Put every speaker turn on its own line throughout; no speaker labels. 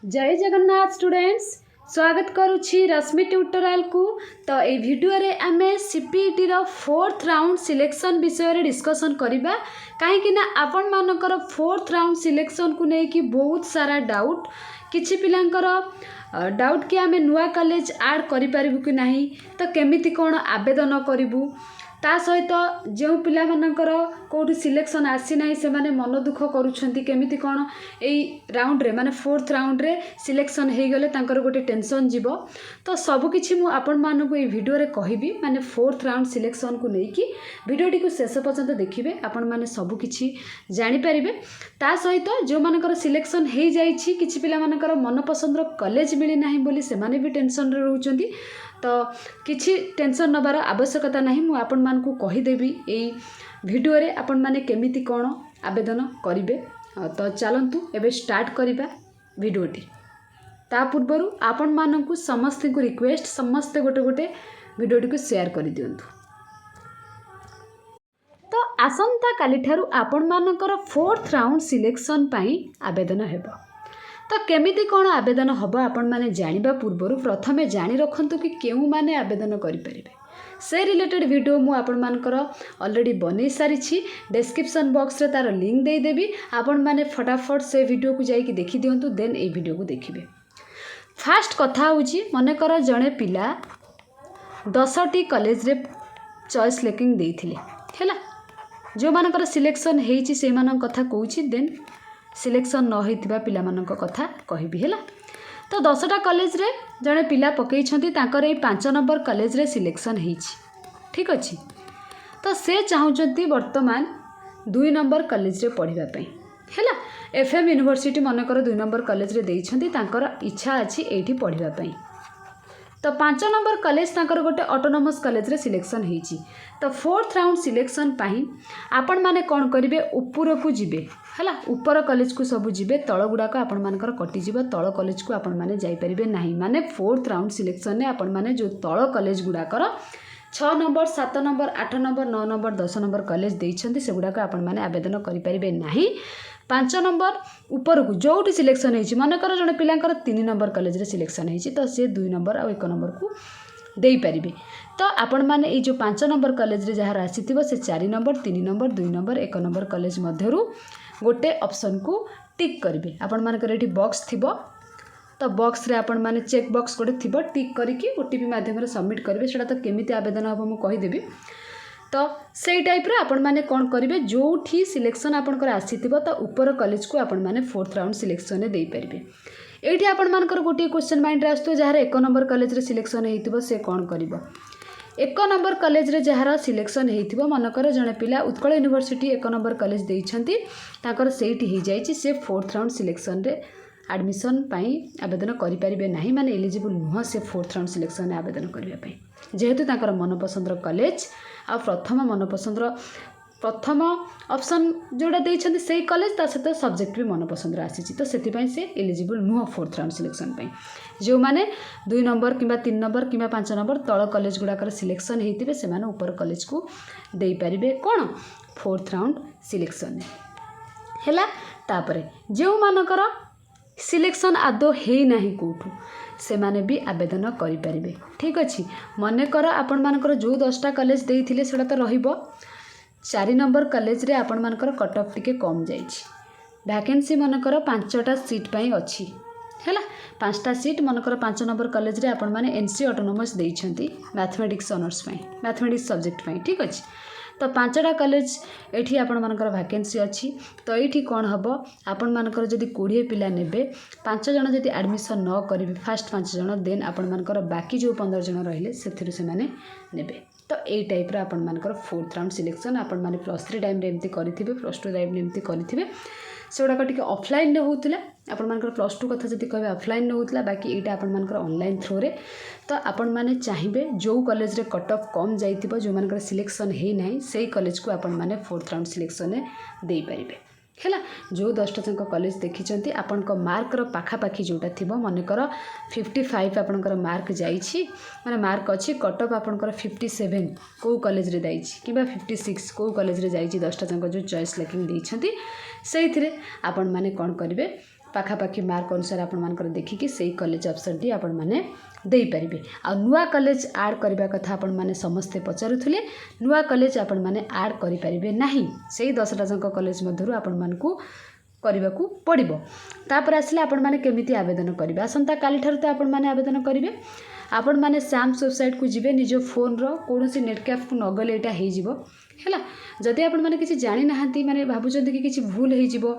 जय जगन्नाथ स्टूडेंट्स स्वागत करुछि रश्मि ट्यूटोरियल को। तो ये वीडियो रे आमे सीपीटी रो 4th राउंड सिलेक्शन विषय रे डिस्कशन करिबा कहीं आपण मानकर 4th राउंड सिलेक्शन को नहीं कि बहुत सारा डाउट किछि पिलांकर डाउट कि आमे नुआ कॉलेज ऐड करि परिबु कि नहीं, तो केमिति कोन आवेदन करिबु, ता सहित जो पिला मानकर कोठी सिलेक्शन आसी नाही से माने मन दुख करूछंती केमिति कोन एई राउंड रे माने 4th राउंड रे सिलेक्शन हे गले तांकर गोटे टेंशन जीवो। तो सब किछि मु आपण मानकु ए वीडियो रे कहिबी माने 4th राउंड सिलेक्शन को नै कि वीडियोटी को शेष पर्यंत देखिबे आपण माने सब किछि जानि परिबे। ता सहित जो मानकर सिलेक्शन हे जाइछि किछि पिला मानकर मन पसंद रो कॉलेज मिली नाही बोली से माने भी टेंशन रे रहउछंती। तो किछि टेंशन नबार आवश्यकता नहीं, मु आपण मानकु कहिदेबी एई वीडियो रे आपण माने केमिति कोन आवेदन करिवे। तो चलंतु एबे स्टार्ट करिबा वीडियोटी। ता पूर्वरु आपण मानकु समस्त को रिक्वेस्ट समस्त गोटे गोटे वीडियोटी को शेयर कर दियंतु। तो आसंता काली ठारू आपण मानकर 4th राउंड सिलेक्शन पई आवेदन हेबो। तो केमिति कोन आवेदन हबो आपण माने जानिबा पूर्वरु प्रथमे जानि रखंतु कि केउ माने आवेदन करि परिबे। से रिलेटेड वीडियो मु आपण मानकर ऑलरेडी बनै सारी छी, डिस्क्रिप्शन बॉक्स रे तार लिंक दे देबी, आपण माने फटाफट से वीडियो को जाई कि देखि दियंतु, देन ए वीडियो को देखिबे। फास्ट कथा होची मने कर जणे पिला 10टी कॉलेज रे चॉइस लेकिंग देइथिले हैला, जो मानकर सिलेक्शन हेइची से मानन कथा कहूची, देन सिलेक्शन न होइतिबा पिला मानन कथा कहिबी हैला। तो 10टा कॉलेज रे जणे पिला पकई छंती तांकर ए 5 नंबर कॉलेज रे सिलेक्शन हेइची, ठीक अछि। तो से चाहुचंती वर्तमान 2 नंबर कॉलेज रे पढिबा पई हैला। एफएम यूनिवर्सिटी मनकर 2 नंबर कॉलेज रे देई छंती, तांकर इच्छा अछि एठी पढिबा पई। तो 5 नंबर कॉलेज तांकर गोटे ऑटोनोमस कॉलेज रे सिलेक्शन हेइची। तो 4th राउंड सिलेक्शन पाई आपण माने कोन करिवे, ऊपर को जिबे हैला, ऊपर कॉलेज को सब जिबे, तळ गुडाक आपण मानकर कटि जिवो, तळ कॉलेज को आपण माने जाई परिबे नाही। माने 4th राउंड सिलेक्शन ने आपण माने जो तळ कॉलेज गुडाकर 6 number 7 number 8 number 9 number 10 number college देइछंती से गुडाक आपण माने आवेदन करि परिबे नाही। 5 नंबर ऊपर को जोटी सिलेक्शन हेइची, मनकर जने पिलांकर 3 नंबर कॉलेज रे सिलेक्शन हेइची, तो से 2 नंबर आ 1 नंबर को देई परिबे। तो आपण माने ए जो 5 नंबर कॉलेज रे जहार आसीथिबो से 4 number 3 number 2 number 1 number college मध्यरु गोटे ऑप्शन को टिक करिवे। आपण मानकर एठी बॉक्स थिबो, तो बॉक्स रे आपण माने चेक बॉक्स गोटे थिबो, टिक करिकि ओटीपी माध्यम रे सबमिट करिवे। सेटा तो केमिति आवेदन हबो मु कहि देबी। तो सेई टाइप रे आपण माने कोन करिवे, जोठी सिलेक्शन आपनकर आसीथिबो तो ऊपर कॉलेज को आपण माने 4th राउंड सिलेक्शन ने देई परिबे। एठी आपण मानकर गोटे क्वेश्चन माइंड रे आस्तो जहार 1 नंबर कॉलेज रे सिलेक्शन हेइतिबो से कोन करिवो। 1 नंबर कॉलेज रे जहार सिलेक्शन हेइतिबो, मनकर जणे पिला उत्कल यूनिवर्सिटी 1 नंबर कॉलेज देइछंती, ताकर सेठी हे जाइछि, से 4th राउंड सिलेक्शन रे एडमिशन पाई आवेदन करि परिबे नाही, माने एलिजिबल नुह से 4th राउंड सिलेक्शन रे आवेदन करिबा पई। जेहेतु ताकर मन पसंद रो कॉलेज आ प्रथम मन पसंद रो प्रथम ऑप्शन जोड़ा देइछंती सेही कॉलेज, ता सहित सब्जेक्ट भी मन पसंद रो आसीछि, तो सेति पई से एलिजिबल नुह 4th राउंड सिलेक्शन पई। जो माने 2 नंबर किबा 3 नंबर किबा 5 नंबर तळ कॉलेज गुडाकर सिलेक्शन हेइतिबे से माने ऊपर कॉलेज को देई परिबे कोन 4th राउंड सिलेक्शन हैला। तापरे जो मानकर सिलेक्शन आदो हेई नाही कोठू से माने भी आवेदन करि परिबे, ठीक अछि। मने कर आपण मानकर जो 10टा कॉलेज देइथिले सेटा तो रहिबो। 4 नंबर कॉलेज रे आपण मानकर कट ऑफ टिके कम जाइछि, वैकेंसी मनकर 5टा सीट पई अछि हैला। 5टा सीट मनकर 5 नंबर कॉलेज रे आपण माने एनसी ऑटोनोमस देइछंती मैथमेटिक्स ऑनर्स पई, मैथमेटिक्स सब्जेक्ट पई, ठीक अछि। तो 5टा कॉलेज एठी आपण मानकर वैकेंसी अछि। तो एठी कोन हबो, आपण मानकर जदि 20 पिला नेबे, 5 जण जदि एडमिशन न करिवे फर्स्ट 5 जण, देन आपण मानकर बाकी जो 15 जण रहिले सेथिरु से माने नेबे। तो ए टाइप रा आपण मानकर 4th राउंड सिलेक्शन आपण माने +3 टाइम रे एमती करिथिबे, +2 टाइम रे एमती करिथिबे। सेगुड़ा टिके ऑफलाइन ने होउतिला, आपण मानकर +2 कथा जदि कहबे ऑफलाइन ने होउतिला, बाकी एटा आपण मानकर ऑनलाइन थ्रू रे। तो आपण माने चाहिबे जो कॉलेज रे कट ऑफ कम जाइतिबो, जो मानकर सिलेक्शन हे नाही, सेही कॉलेज को आपण माने 4th राउंड सिलेक्शन ने देई परिबे हैला। जो 10टा जंक कॉलेज देखिचंती आपनको मार्क रो पाखा पाखी जोटा थिबो, मनकर 55 आपनकर मार्क जाइछि, माने मार्क अछि, कट ऑफ आपनकर 57 को कॉलेज रे दाइछि किबा 56 को कॉलेज रे जाइछि, 10टा जंक जो चॉइस लेकिन देइछंती सेइथिरे आपण माने कोन करिवे पाखापाखि मार्क अनुसार आपण देखिकी से कॉलेज ऑप्शन टी आपण माने देई परिबे। आ नुआ कॉलेज ऐड करबा कथा आपण माने समस्ते पचारुथुले नुआ कॉलेज आपण माने ऐड करि परिबे नाही सेही 10टा जंक कॉलेज मधुरु आपण मानकू करबाकू पड़िबो। तापर आसले आपण माने केमिति आवेदन करिबे आसंता काली ठार तो आपण माने आवेदन करिबे। आपण माने सैम्स वेबसाइट को जिबे निजो फोन रो कोनोसी नेटकैफ को नगले एटा हे जिवो हैला। जदि आपण माने किछि जानि नाहंती माने भाबुचंती कि किछि भूल हे जिवो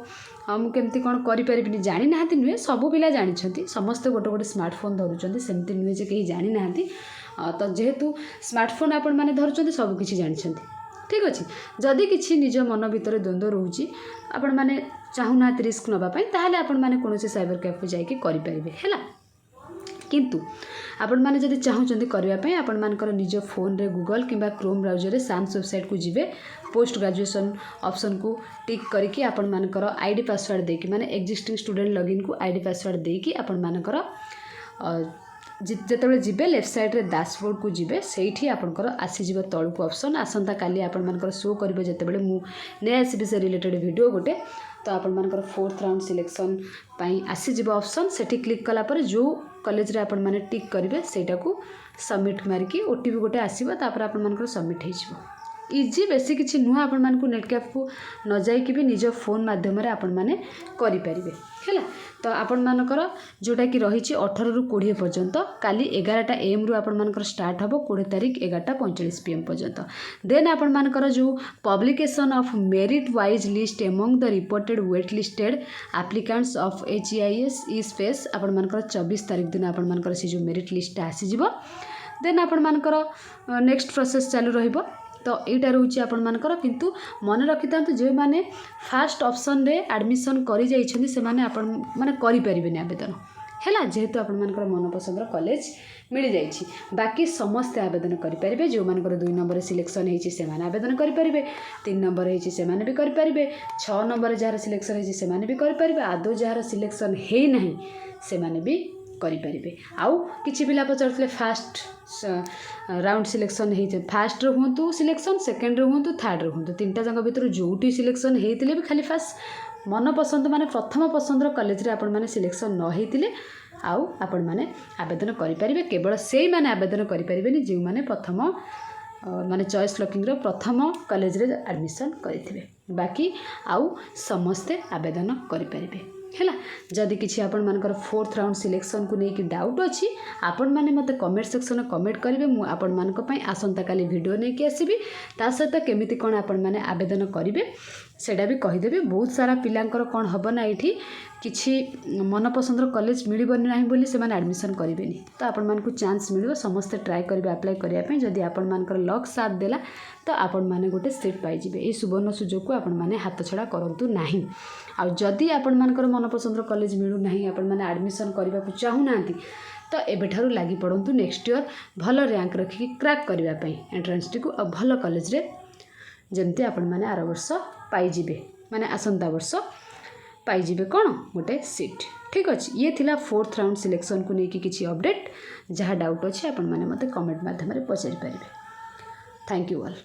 मु केमती कोन करि परिबिनी जानि नाहंती नुहे सब पिला जानिछंती समस्त गोटे गोटे स्मार्टफोन धरुचंती सेमती नुहे जे केही जानि नाहंती तो जेहेतु स्मार्टफोन आपण माने धरुचंती सब किछि जानिछंती ठीक अछि। जदि किछि निज मन भितर द्वंद्व रहउची आपण माने चाहुना रिस्क नबा पई ताहाले आपण माने कोनोसी साइबर कैफे जाई कि करि परिबे हैला। किंतु आपण माने जदि चाहुचंती करबा पई आपण मानकर निज फोन रे गूगल किंबा क्रोम ब्राउजर रे सैम्स वेबसाइट को जिबे पोस्ट ग्रेजुएशन ऑप्शन को टिक करके आपण मानकर आईडी पासवर्ड देकी माने एग्जिस्टिंग स्टूडेंट लॉगिन को आईडी पासवर्ड देकी आपण मानकर जितेबले जिबे लेफ्ट साइड रे डैशबोर्ड को जिबे सेठी आपनकर आसी जिवो तळको ऑप्शन आसंता काली आपण मानकर शो करबे जेतेबले मु ने आसीबे से रिलेटेड वीडियो गोटे तो आपण मानकर 4th राउंड सिलेक्शन पई आसी जिवो ऑप्शन सेठी क्लिक कला पर जो कॉलेज रे आपण माने टिक करिवे सेटा को सबमिट मारकी ओटीपी गोटे आसीबो तापर आपण मानकर सबमिट हे जिवो इजी बेसी किछि नुआ आपण मान को नेटकैफ को न जाई कि भी निज फोन माध्यम रे आपण माने करि परिबे हैला। तो आपण मानकर जोटा कि रही 18 रु 20 पर्यंत काली 11टा AM रु आपण मानकर स्टार्ट हबो 20 तारिख 11:45 PM पर्यंत। देन आपण मानकर जो publication of merit wise list among the reported wait listed applicants of HEIS is phase आपण मानकर 24 तारिख दिन आपण मानकर से जो मेरिट लिस्ट आसी जिवो। देन आपण मानकर नेक्स्ट प्रोसेस चालू रहिबो। तो यहाँ रोचे आपण मानकर किंतु मन रखि था जो मैंने फास्ट ऑप्शन रे एडमिशन करी जाइछन्ती से माने आपण माने करि परिबेनी आवेदन हैला जेहेतु आपण मानकर मनपसंद कॉलेज मिल जाइछि। बाकी समस्त आवेदन करि परिबे जो मानकर 2 नंबर सिलेक्शन हेछि से माने आवेदन करि परिबे 3 नंबर हेछि से माने भी करि परिबे 6 नंबर जहार सिलेक्शन हेछि से माने भी करि परिबे आदो जहार सिलेक्शन हे नहीं से माने भी करि परिबे। आउ किछि पिला पचारथले फास्ट राउंड सिलेक्शन हेते फास्ट रे हुंतु सिलेक्शन सेकंड रे हुंतु थर्ड रे हुंतु तीनटा जंग भितर जोटी सिलेक्शन हेतिले भी खाली फास्ट मन पसंद माने प्रथम पसंद कॉलेज रे आपण माने सिलेक्शन न हेतिले आउ आपण माने आवेदन करि परिबे। केवल सेई माने आवेदन करि परिबेनी जे माने प्रथम माने चॉइस लॉकिंग रो प्रथम कॉलेज रे एडमिशन करिथिबे बाकी आउ समस्ते आवेदन करि परिबे हैला। जदि किछि आपण मानकर 4th राउंड सिलेक्शन को नेकी डाउट अछि आपण माने मते कमेंट सेक्शन में कमेंट करिवे मु आपण मानक पई आसंता काली वीडियो नेकी आसीबी ता सहित केमिति कोन आपण माने आवेदन करिवे सेडा भी कहि देबे। बहुत सारा पिलांकर कोन हबो ना एठी किछि मन पसंद कॉलेज मिलिबनी नाही बोली से माने एडमिशन करिवेनी तो आपण मानकु चांस मिलिबो समस्त ट्राई करिवे अप्लाई करिया पई। जदि आपण मानकर लक साथ देला तो आपण माने गोटे सीट पाई जिवे। ए सुवर्ण सुजोग को आपण माने हाथ छड़ा करंतु नाही। आ जदि आपण मानकर मन पसंद कॉलेज मिलु नाही आपण माने एडमिशन करबा को चाहू नांती तो एबेठारु लागि पड़ंतु नेक्स्ट ईयर भल रैंक रखी क्रैक करबा पई एंट्रेंस टी को भल कॉलेज रे जेमती आपण माने आर वर्ष पाई जिवे माने आसंता वर्ष पाई जिवे कोन गोटे सीट ठीक अछि। ये थिला 4th राउंड सिलेक्शन को नेकी किछि अपडेट जहाँ डाउट अछि आपण माने मते कमेंट माध्यम रे पचारि परिबे। Thank you all.